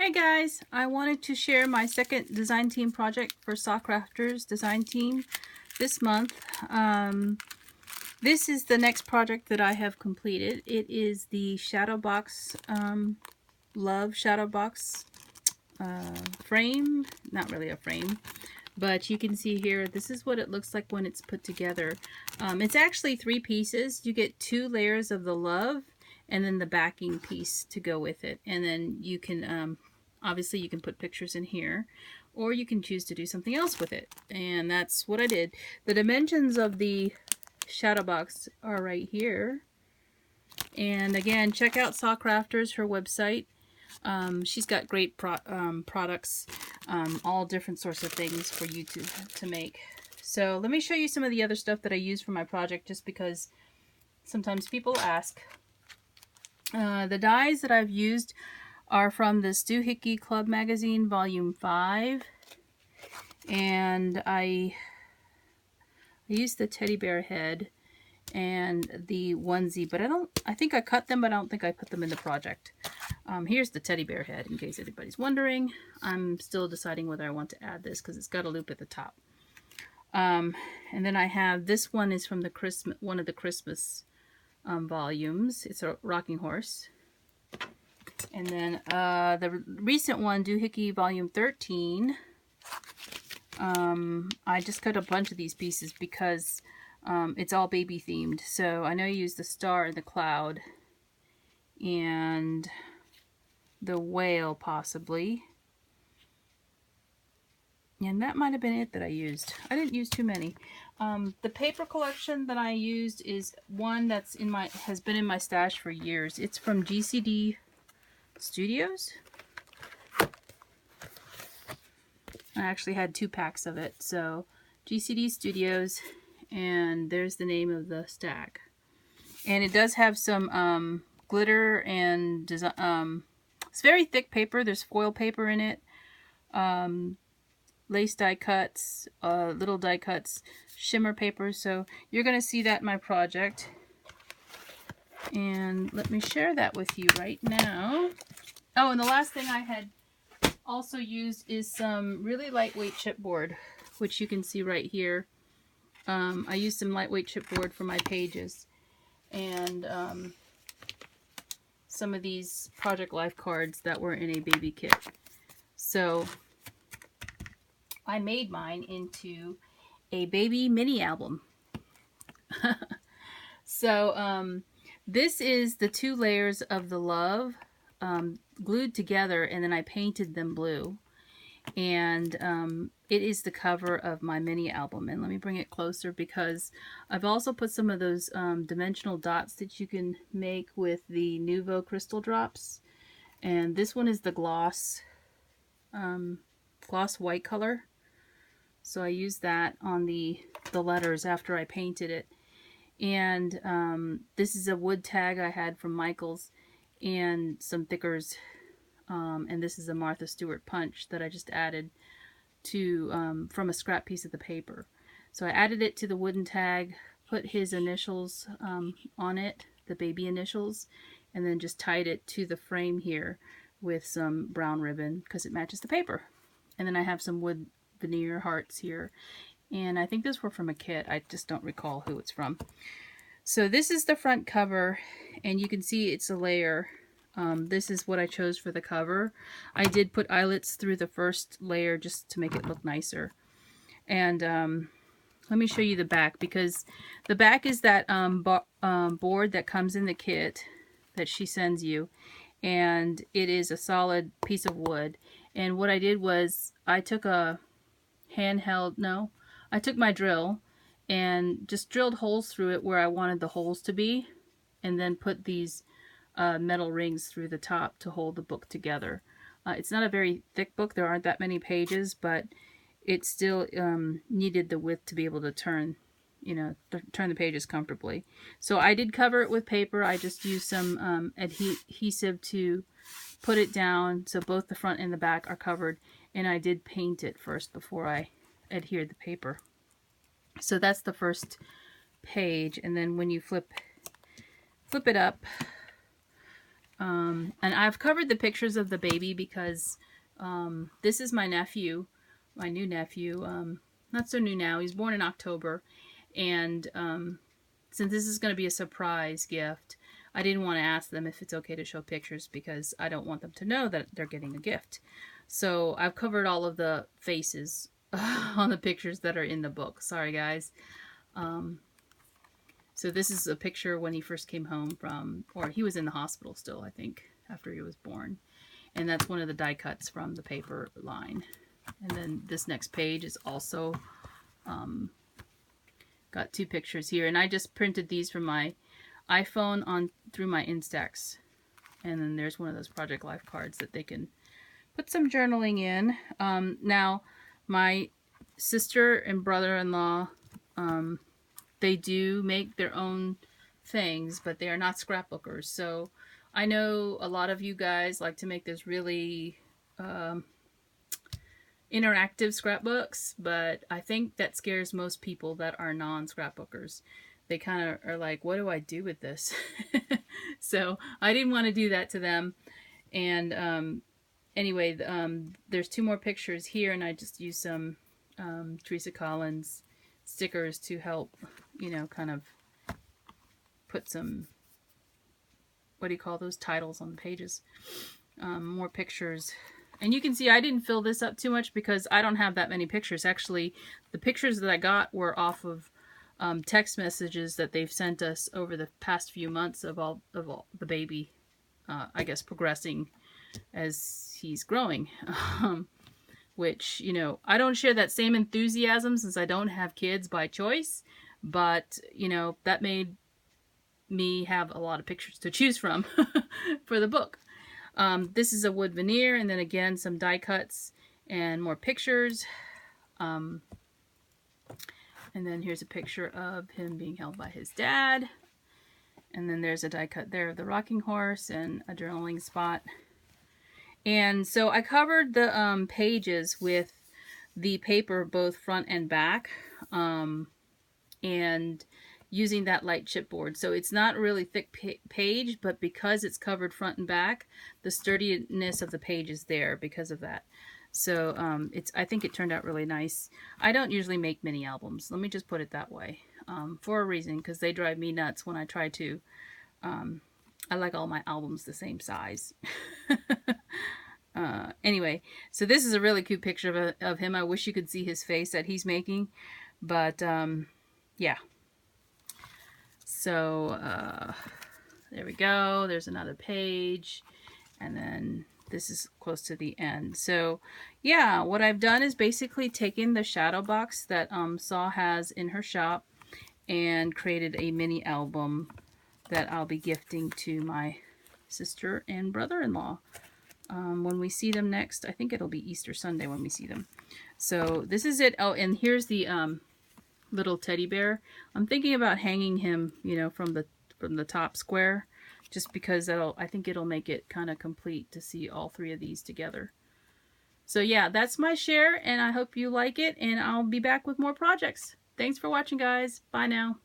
Hi guys, I wanted to share my second design team project for Sockcrafters design team this month. This is the next project that I have completed. It is the Shadowbox Love Shadowbox frame. Not really a frame, but you can see here, this is what it looks like when it's put together. It's actually 3 pieces. You get 2 layers of the love and then the backing piece to go with it. And then you can, obviously you can put pictures in here, or you can choose to do something else with it. And that's what I did. The dimensions of the shadow box are right here. And again, check out Sockcrafters, her website. She's got great products, all different sorts of things for you to make. So let me show you some of the other stuff that I use for my project, just because sometimes people ask. The dies that I've used are from the Doohickey Club Magazine, Volume 5. And I used the teddy bear head and the onesie, but I think I cut them, but I don't think I put them in the project. Here's the teddy bear head, in case anybody's wondering. I'm still deciding whether I want to add this, because it's got a loop at the top. And then I have, this one is from the one of the Christmas volumes. It's a rocking horse. And then the recent one, Doohickey Volume 13. I just cut a bunch of these pieces because it's all baby themed. So I know I used the star and the cloud and the whale possibly. And that might have been it that I used. I didn't use too many. The paper collection that I used is one that's has been in my stash for years. It's from GCD Studios. I actually had 2 packs of it. So GCD Studios, and there's the name of the stack. And it does have some glitter and design. It's very thick paper. There's foil paper in it. Lace die cuts, little die cuts, shimmer paper. So you're going to see that in my project. And let me share that with you right now. Oh, and the last thing I had also used is some really lightweight chipboard, which you can see right here. I used some lightweight chipboard for my pages. And some of these Project Life cards that were in a baby kit. So I made mine into a baby mini album. So this is the 2 layers of the love glued together, and then I painted them blue. And it is the cover of my mini album. And let me bring it closer, because I've also put some of those dimensional dots that you can make with the Nuvo crystal drops. And this one is the gloss white color. So I used that on the letters after I painted it. And this is a wood tag I had from Michael's, and some thickers. And this is a Martha Stewart punch that I just added to from a scrap piece of the paper. So I added it to the wooden tag, put his initials on it, the baby initials, and then just tied it to the frame here with some brown ribbon because it matches the paper. And then I have some wood veneer hearts here, and I think those were from a kit. I just don't recall who it's from. So this is the front cover, and you can see it's a layer. This is what I chose for the cover. I did put eyelets through the first layer just to make it look nicer. And let me show you the back, because the back is that board that comes in the kit that she sends you, and it is a solid piece of wood. And what I did was I took a I took my drill and just drilled holes through it where I wanted the holes to be, and then put these metal rings through the top to hold the book together. It's not a very thick book. There aren't that many pages, but it still needed the width to be able to turn the pages comfortably. So I did cover it with paper. I just used some adhesive to put it down so both the front and the back are covered, and I did paint it first before I adhered the paper. So that's the first page, and then when you flip it up, And I've covered the pictures of the baby because this is my nephew, my new nephew. Not so new now. He's born in October. And since this is going to be a surprise gift, I didn't want to ask them if it's okay to show pictures because I don't want them to know that they're getting a gift. So I've covered all of the faces on the pictures that are in the book. Sorry, guys. So this is a picture when he first came home from, or he was in the hospital still, I think, after he was born. And that's one of the die cuts from the paper line. And then this next page is also got 2 pictures here. And I just printed these from my iPhone through my Instax. And then there's one of those Project Life cards that they can put some journaling in. Now, my sister and brother-in-law, they do make their own things, but they are not scrapbookers. So I know a lot of you guys like to make this really interactive scrapbooks, but I think that scares most people that are non-scrapbookers. They kind of are like, what do I do with this? So I didn't want to do that to them. And anyway, there's 2 more pictures here, and I just used some Teresa Collins stickers to help, you know, kind of put some, what do you call those, titles on the pages. More pictures. And you can see I didn't fill this up too much because I don't have that many pictures. Actually, the pictures that I got were off of text messages that they've sent us over the past few months of all the baby, I guess, progressing as he's growing. Which, you know, I don't share that same enthusiasm since I don't have kids by choice, but, you know, that made me have a lot of pictures to choose from for the book. This is a wood veneer, and then again some die cuts and more pictures. And then here's a picture of him being held by his dad. And then there's a die cut there of the rocking horse and a journaling spot. And so I covered the pages with the paper, both front and back, and using that light chipboard. So it's not really thick page, but because it's covered front and back, the sturdiness of the page is there because of that. So I think it turned out really nice. I don't usually make mini albums. Let me just put it that way, for a reason, because they drive me nuts when I try to. I like all my albums the same size. Anyway, so this is a really cute picture of him. I wish you could see his face that he's making, but yeah. So there we go. There's another page, and then this is close to the end. So yeah, what I've done is basically taken the Shadowbox that Saw has in her shop and created a mini album that I'll be gifting to my sister and brother-in-law. When we see them next, I think it'll be Easter Sunday when we see them. So this is it. Oh, and here's the little teddy bear. I'm thinking about hanging him, you know, from the top square, just because I think it'll make it kind of complete to see all 3 of these together. So yeah, that's my share, and I hope you like it, and I'll be back with more projects. Thanks for watching, guys. Bye now.